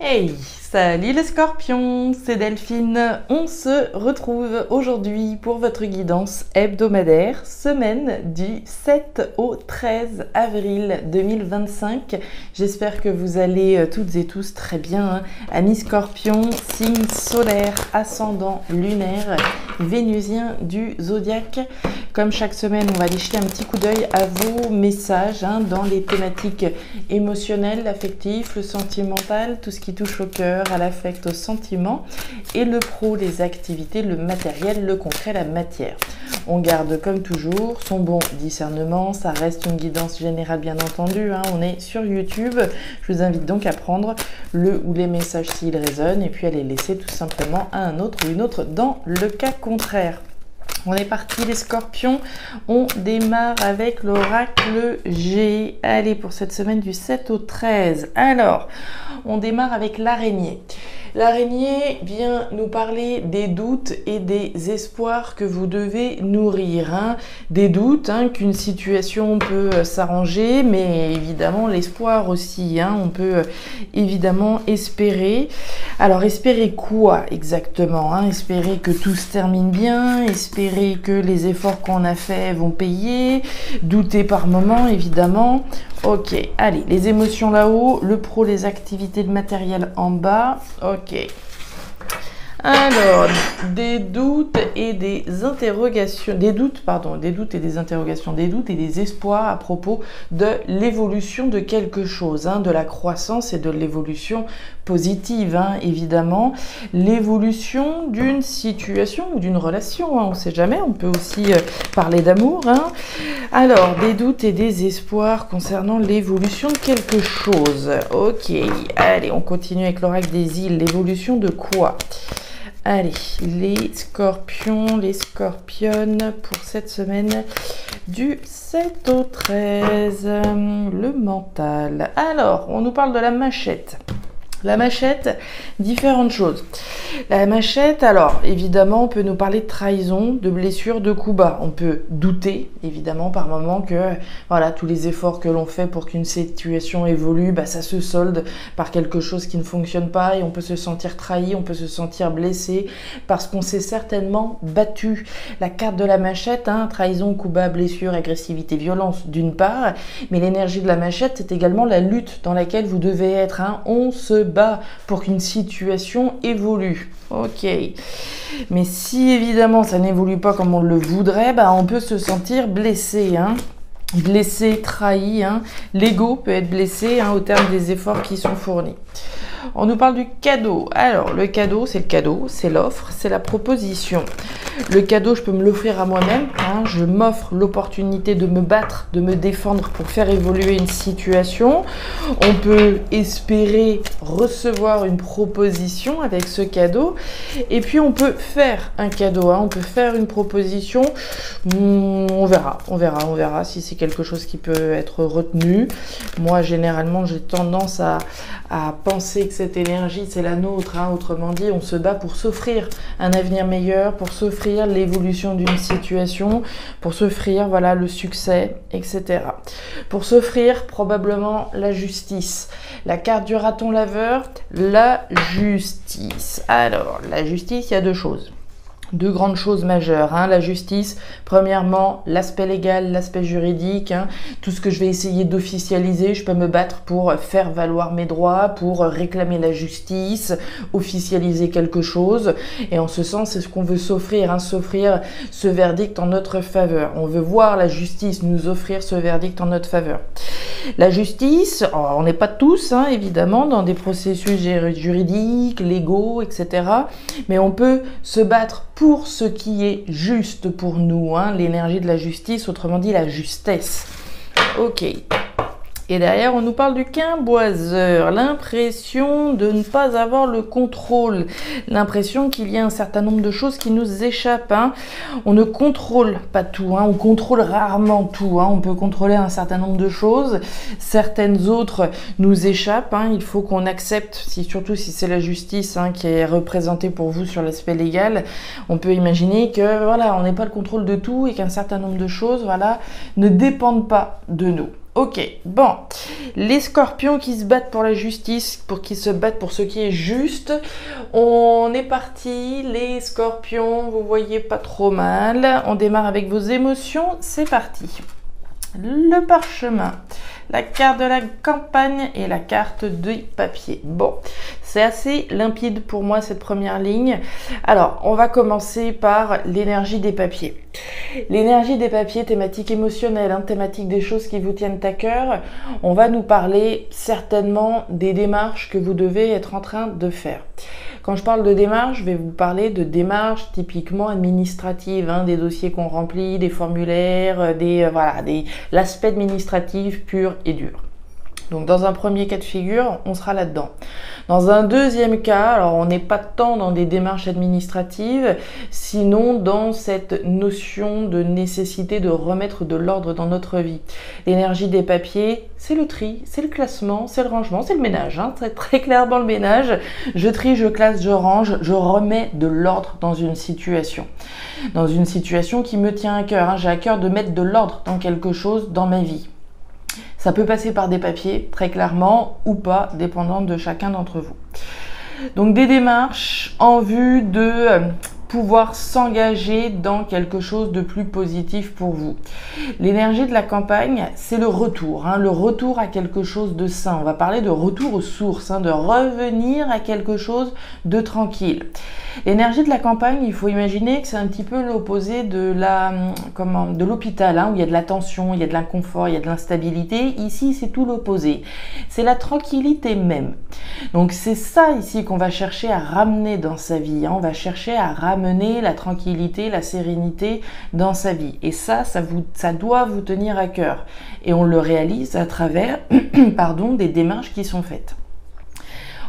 Hey, salut les scorpions, c'est Delphine. On se retrouve aujourd'hui pour votre guidance hebdomadaire, semaine du 7 au 13 avril 2025. J'espère que vous allez toutes et tous très bien, hein. Amis scorpions, signe solaire, ascendant lunaire, vénusien du zodiaque. Comme chaque semaine, on va aller jeter un petit coup d'œil à vos messages dans les thématiques émotionnelles, affectives, le sentimental, tout ce qui touche au cœur, à l'affect, au sentiment, et le pro, les activités, le matériel, le concret, la matière. On garde comme toujours son bon discernement, ça reste une guidance générale bien entendu, on est sur YouTube. Je vous invite donc à prendre le ou les messages s'ils résonnent et puis à les laisser tout simplement à un autre ou une autre dans le cas contraire. On est parti les scorpions, on démarre avec l'oracle G. Allez, pour cette semaine du 7 au 13. Alors, on démarre avec l'araignée. L'araignée vient nous parler des doutes et des espoirs que vous devez nourrir. Des doutes, qu'une situation peut s'arranger, mais évidemment l'espoir aussi. On peut évidemment espérer. Alors espérer quoi exactement? Espérer que tout se termine bien, espérer que les efforts qu'on a faits vont payer, douter par moment évidemment. Ok, allez, les émotions là-haut, le pro, les activités, le matériel en bas. Ok. Alors, des doutes et des interrogations, des doutes et des interrogations, des doutes et des espoirs à propos de l'évolution de quelque chose, de la croissance et de l'évolution positive, évidemment. L'évolution d'une situation ou d'une relation, on ne sait jamais, on peut aussi parler d'amour. Alors, des doutes et des espoirs concernant l'évolution de quelque chose. Ok, allez, on continue avec l'oracle des îles. L'évolution de quoi ? Allez, les scorpions, les scorpionnes pour cette semaine du 7 au 13, le mental. Alors, on nous parle de la machette. La machette, différentes choses. La machette, alors, évidemment, on peut nous parler de trahison, de blessure, de coups bas. On peut douter, évidemment, par moment que, voilà, tous les efforts que l'on fait pour qu'une situation évolue, ça se solde par quelque chose qui ne fonctionne pas et on peut se sentir trahi, on peut se sentir blessé parce qu'on s'est certainement battu. La carte de la machette, trahison, coups bas, blessure, agressivité, violence, d'une part, mais l'énergie de la machette, c'est également la lutte dans laquelle vous devez être. On se bat pour qu'une situation évolue. Ok. Mais si évidemment ça n'évolue pas comme on le voudrait, on peut se sentir blessé. Blessé, trahi. L'ego peut être blessé au terme des efforts qui sont fournis. On nous parle du cadeau. Alors, le cadeau, c'est l'offre, c'est la proposition. Le cadeau, je peux me l'offrir à moi-même. Je m'offre l'opportunité de me battre, de me défendre pour faire évoluer une situation. On peut espérer recevoir une proposition avec ce cadeau. Et puis, on peut faire un cadeau. On peut faire une proposition. On verra si c'est quelque chose qui peut être retenu. Moi, généralement, j'ai tendance à penser que cette énergie, c'est la nôtre. Autrement dit, on se bat pour s'offrir un avenir meilleur, pour s'offrir l'évolution d'une situation, pour s'offrir le succès, etc. Pour s'offrir probablement la justice. La carte du raton laveur, la justice. Alors, la justice, il y a deux choses. Deux grandes choses majeures, la justice. Premièrement, l'aspect légal, l'aspect juridique, tout ce que je vais essayer d'officialiser, je peux me battre pour faire valoir mes droits, pour réclamer la justice, officialiser quelque chose. Et en ce sens, c'est ce qu'on veut s'offrir, s'offrir ce verdict en notre faveur. On veut voir la justice nous offrir ce verdict en notre faveur. La justice, on n'est pas tous, évidemment, dans des processus juridiques, légaux, etc. Mais on peut se battre pour ce qui est juste pour nous, l'énergie de la justice, autrement dit la justesse. Ok. Et derrière, on nous parle du quimboiseur, l'impression de ne pas avoir le contrôle, l'impression qu'il y a un certain nombre de choses qui nous échappent. On ne contrôle pas tout, on contrôle rarement tout. On peut contrôler un certain nombre de choses, certaines autres nous échappent. Il faut qu'on accepte, surtout si c'est la justice qui est représentée pour vous sur l'aspect légal. On peut imaginer que on n'ait pas le contrôle de tout et qu'un certain nombre de choses ne dépendent pas de nous. Ok, bon, les scorpions qui se battent pour la justice, pour qui se battent pour ce qui est juste, on est parti, les scorpions, vous voyez pas trop mal, on démarre avec vos émotions, c'est parti. Le parchemin, la carte de la campagne et la carte du papier. Bon, c'est assez limpide pour moi cette première ligne. Alors, on va commencer par l'énergie des papiers. L'énergie des papiers, thématique émotionnelle, thématique des choses qui vous tiennent à cœur. On va nous parler certainement des démarches que vous devez être en train de faire. Quand je parle de démarches, je vais vous parler de démarches typiquement administratives, des dossiers qu'on remplit, des formulaires, l'aspect administratif pur et dur. Donc dans un premier cas de figure, on sera là-dedans. Dans un deuxième cas, alors on n'est pas tant dans des démarches administratives, sinon dans cette notion de nécessité de remettre de l'ordre dans notre vie. L'énergie des papiers, c'est le tri, c'est le classement, c'est le rangement, c'est le ménage. C'est très clairement le ménage. Je trie, je classe, je range, je remets de l'ordre dans une situation. Dans une situation qui me tient à cœur. J'ai à cœur de mettre de l'ordre dans quelque chose dans ma vie. Ça peut passer par des papiers, très clairement, ou pas, dépendant de chacun d'entre vous. Donc des démarches en vue de pouvoir s'engager dans quelque chose de plus positif pour vous. L'énergie de la campagne, c'est le retour à quelque chose de sain. On va parler de retour aux sources, de revenir à quelque chose de tranquille. L'énergie de la campagne, il faut imaginer que c'est un petit peu l'opposé de l'hôpital, où il y a de la tension, il y a de l'inconfort, il y a de l'instabilité. Ici, c'est tout l'opposé. C'est la tranquillité même. Donc c'est ça ici qu'on va chercher à ramener dans sa vie. On va chercher à ramener la tranquillité, la sérénité dans sa vie. Et ça doit vous tenir à cœur. Et on le réalise à travers des démarches qui sont faites.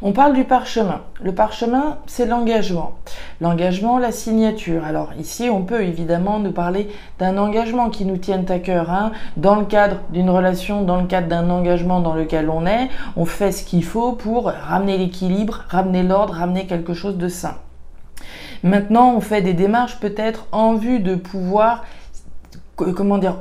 On parle du parchemin. Le parchemin, c'est l'engagement. L'engagement, la signature. Alors ici, on peut évidemment nous parler d'un engagement qui nous tienne à cœur. Dans le cadre d'une relation, dans le cadre d'un engagement dans lequel on fait ce qu'il faut pour ramener l'équilibre, ramener l'ordre, ramener quelque chose de sain. Maintenant, on fait des démarches peut-être en vue de pouvoir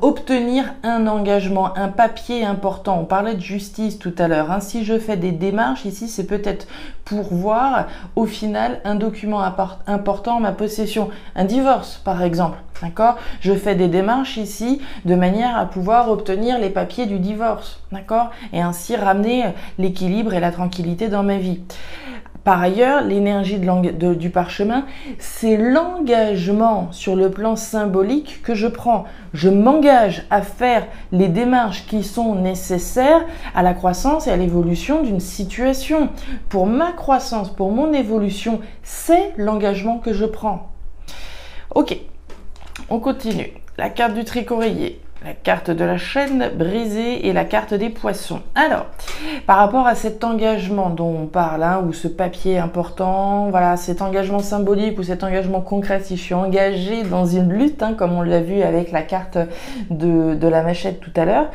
obtenir un engagement, un papier important. On parlait de justice tout à l'heure. Si je fais des démarches, ici, c'est peut-être pour voir, au final, un document important en ma possession. Un divorce, par exemple. D'accord ? Je fais des démarches ici de manière à pouvoir obtenir les papiers du divorce. D'accord ? Et ainsi ramener l'équilibre et la tranquillité dans ma vie. Par ailleurs, l'énergie du parchemin, c'est l'engagement sur le plan symbolique que je prends. Je m'engage à faire les démarches qui sont nécessaires à la croissance et à l'évolution d'une situation. Pour ma croissance, pour mon évolution, c'est l'engagement que je prends. Ok, on continue. La carte du tricorier. La carte de la chaîne brisée et la carte des poissons. Alors, par rapport à cet engagement dont on parle, ou ce papier important, cet engagement symbolique ou cet engagement concret, si je suis engagée dans une lutte, comme on l'a vu avec la carte de la machette tout à l'heure,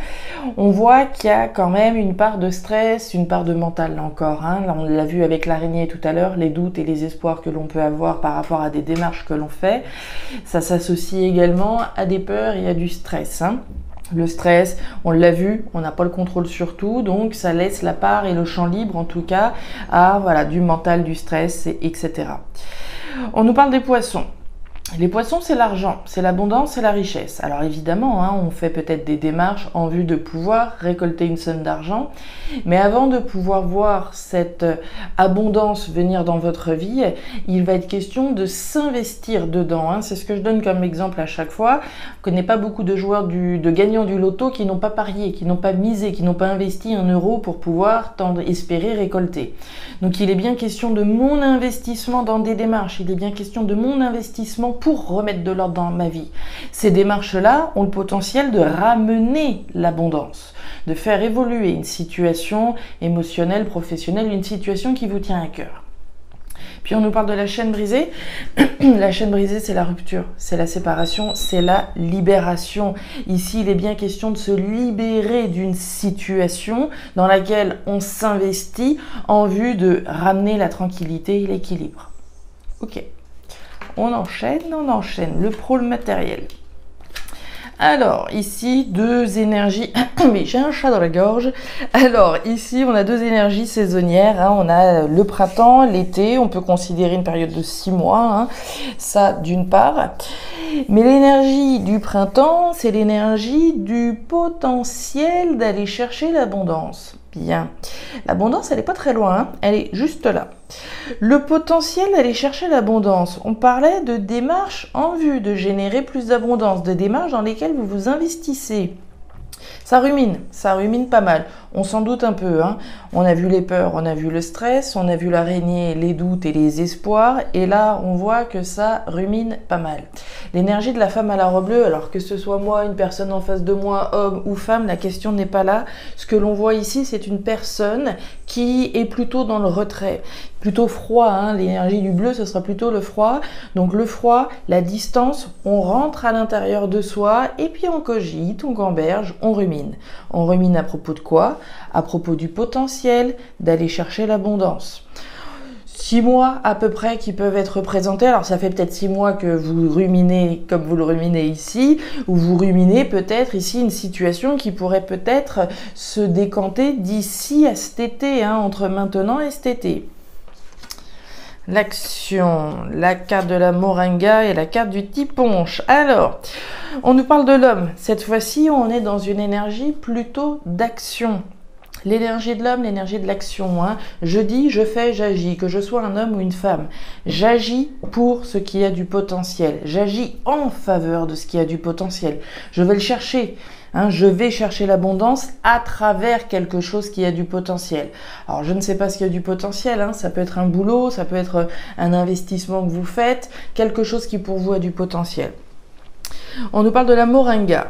on voit qu'il y a quand même une part de stress, une part de mental là encore. Là, on l'a vu avec l'araignée tout à l'heure, les doutes et les espoirs que l'on peut avoir par rapport à des démarches que l'on fait. Ça s'associe également à des peurs et à du stress. Le stress, on l'a vu, on n'a pas le contrôle sur tout, donc ça laisse la part et le champ libre en tout cas à du mental, du stress, etc. On nous parle des poissons. Les poissons, c'est l'argent, c'est l'abondance, c'est la richesse. Alors évidemment, on fait peut-être des démarches en vue de pouvoir récolter une somme d'argent, mais avant de pouvoir voir cette abondance venir dans votre vie, il va être question de s'investir dedans. C'est ce que je donne comme exemple à chaque fois. Je connais pas beaucoup de joueurs de gagnants du loto qui n'ont pas parié, qui n'ont pas misé, qui n'ont pas investi 1 euro pour pouvoir espérer récolter. Donc il est bien question de mon investissement dans des démarches, il est bien question de mon investissement pour remettre de l'ordre dans ma vie. Ces démarches-là ont le potentiel de ramener l'abondance, de faire évoluer une situation émotionnelle, professionnelle, une situation qui vous tient à cœur. Puis on nous parle de la chaîne brisée. La chaîne brisée, c'est la rupture, c'est la séparation, c'est la libération. Ici, il est bien question de se libérer d'une situation dans laquelle on s'investit en vue de ramener la tranquillité et l'équilibre. Ok. On enchaîne. Le pôle matériel. Alors, ici, deux énergies... Mais j'ai un chat dans la gorge. Alors, ici, on a deux énergies saisonnières. Hein. On a le printemps, l'été. On peut considérer une période de 6 mois. Hein. Ça, d'une part. Mais l'énergie du printemps, c'est l'énergie du potentiel d'aller chercher l'abondance. Bien. L'abondance, elle n'est pas très loin. Hein. Elle est juste là. Le potentiel d'aller chercher l'abondance. On parlait de démarches en vue de générer plus d'abondance, de démarches dans lesquelles vous vous investissez. Ça rumine pas mal. On s'en doute un peu. Hein. On a vu les peurs, on a vu le stress, on a vu l'araignée, les doutes et les espoirs. Et là, on voit que ça rumine pas mal. L'énergie de la femme à la robe bleue, alors que ce soit moi, une personne en face de moi, homme ou femme, la question n'est pas là. Ce que l'on voit ici, c'est une personne qui est plutôt dans le retrait, plutôt froid. Hein. L'énergie du bleu, ce sera plutôt le froid. Donc le froid, la distance, on rentre à l'intérieur de soi et puis on cogite, on gamberge, on rumine. On rumine à propos de quoi? À propos du potentiel d'aller chercher l'abondance. 6 mois à peu près qui peuvent être représentés. Alors ça fait peut-être 6 mois que vous ruminez comme vous le ruminez ici, ou vous ruminez peut-être ici une situation qui pourrait peut-être se décanter d'ici à cet été, hein, entre maintenant et cet été. L'action, la carte de la moringa et la carte du tiponche. Alors, on nous parle de l'homme. Cette fois-ci, on est dans une énergie plutôt d'action. L'énergie de l'homme, l'énergie de l'action. Hein. Je dis, je fais, j'agis. Que je sois un homme ou une femme. J'agis pour ce qui a du potentiel. J'agis en faveur de ce qui a du potentiel. Je vais le chercher. Hein, je vais chercher l'abondance à travers quelque chose qui a du potentiel. Alors, je ne sais pas ce qui a du potentiel. Hein. Ça peut être un boulot, ça peut être un investissement que vous faites, quelque chose qui pour vous a du potentiel. On nous parle de la moringa,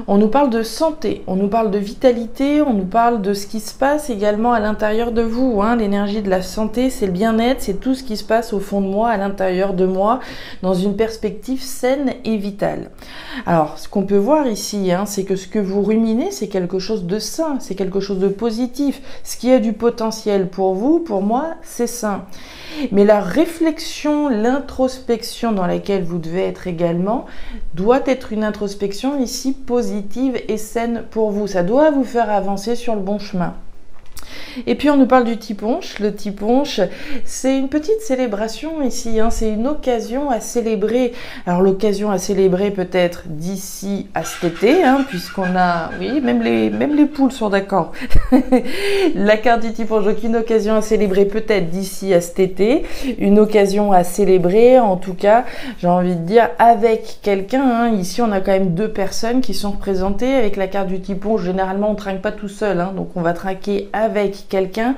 on nous parle de santé, on nous parle de vitalité, on nous parle de ce qui se passe également à l'intérieur de vous. Hein. L'énergie de la santé, c'est le bien-être, c'est tout ce qui se passe au fond de moi, à l'intérieur de moi, dans une perspective saine et vitale. Alors, ce qu'on peut voir ici, hein, c'est que ce que vous ruminez, c'est quelque chose de sain, c'est quelque chose de positif. Ce qui a du potentiel pour vous, pour moi, c'est sain. Mais la réflexion, l'introspection dans laquelle vous devez être également, doit être une introspection ici positive et saine pour vous. Ça doit vous faire avancer sur le bon chemin. Et puis on nous parle du tiponche. Le tiponche, c'est une petite célébration ici, hein. C'est une occasion à célébrer. Alors l'occasion à célébrer peut-être d'ici à cet été, hein, puisqu'on a, oui, même les poules sont d'accord. La carte du tiponche, donc une occasion à célébrer peut-être d'ici à cet été, une occasion à célébrer, en tout cas, j'ai envie de dire avec quelqu'un. Hein. Ici, on a quand même deux personnes qui sont représentées avec la carte du tiponche. Généralement, on trinque pas tout seul, hein, donc on va trinquer avec quelqu'un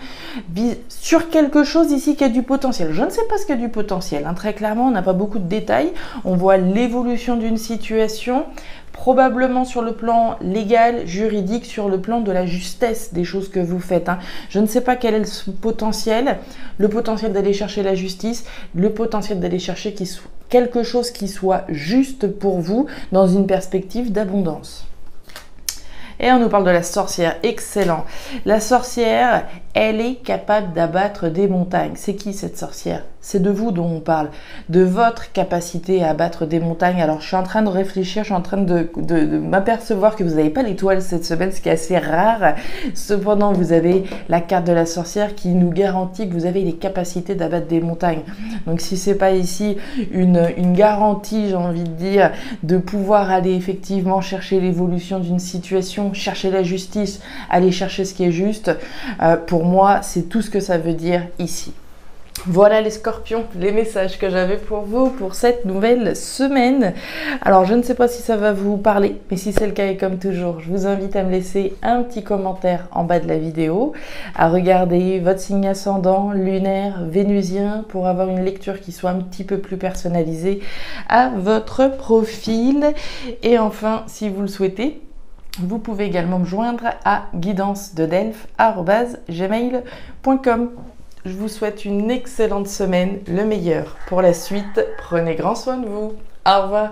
sur quelque chose ici qui a du potentiel. Je ne sais pas ce qui a du potentiel. Hein. Très clairement, on n'a pas beaucoup de détails. On voit l'évolution d'une situation, probablement sur le plan légal, juridique, sur le plan de la justesse des choses que vous faites. Hein. Je ne sais pas quel est le potentiel d'aller chercher la justice, le potentiel d'aller chercher quelque chose qui soit juste pour vous dans une perspective d'abondance. Et on nous parle de la sorcière, excellent. La sorcière, elle est capable d'abattre des montagnes. C'est qui cette sorcière? C'est de vous dont on parle, de votre capacité à abattre des montagnes. Alors je suis en train de réfléchir, je suis en train de m'apercevoir que vous n'avez pas l'étoile cette semaine, ce qui est assez rare. Cependant, vous avez la carte de la sorcière qui nous garantit que vous avez les capacités d'abattre des montagnes. Donc si c'est pas ici une garantie, j'ai envie de dire, de pouvoir aller effectivement chercher l'évolution d'une situation, chercher la justice, aller chercher ce qui est juste, pour moi, c'est tout ce que ça veut dire ici. Voilà les scorpions, les messages que j'avais pour vous pour cette nouvelle semaine. Alors je ne sais pas si ça va vous parler, mais si c'est le cas et comme toujours, je vous invite à me laisser un petit commentaire en bas de la vidéo, à regarder votre signe ascendant, lunaire, vénusien pour avoir une lecture qui soit un petit peu plus personnalisée à votre profil. Et enfin, si vous le souhaitez, vous pouvez également me joindre à guidance-de-delphes@gmail.com. Je vous souhaite une excellente semaine, le meilleur pour la suite. Prenez grand soin de vous. Au revoir.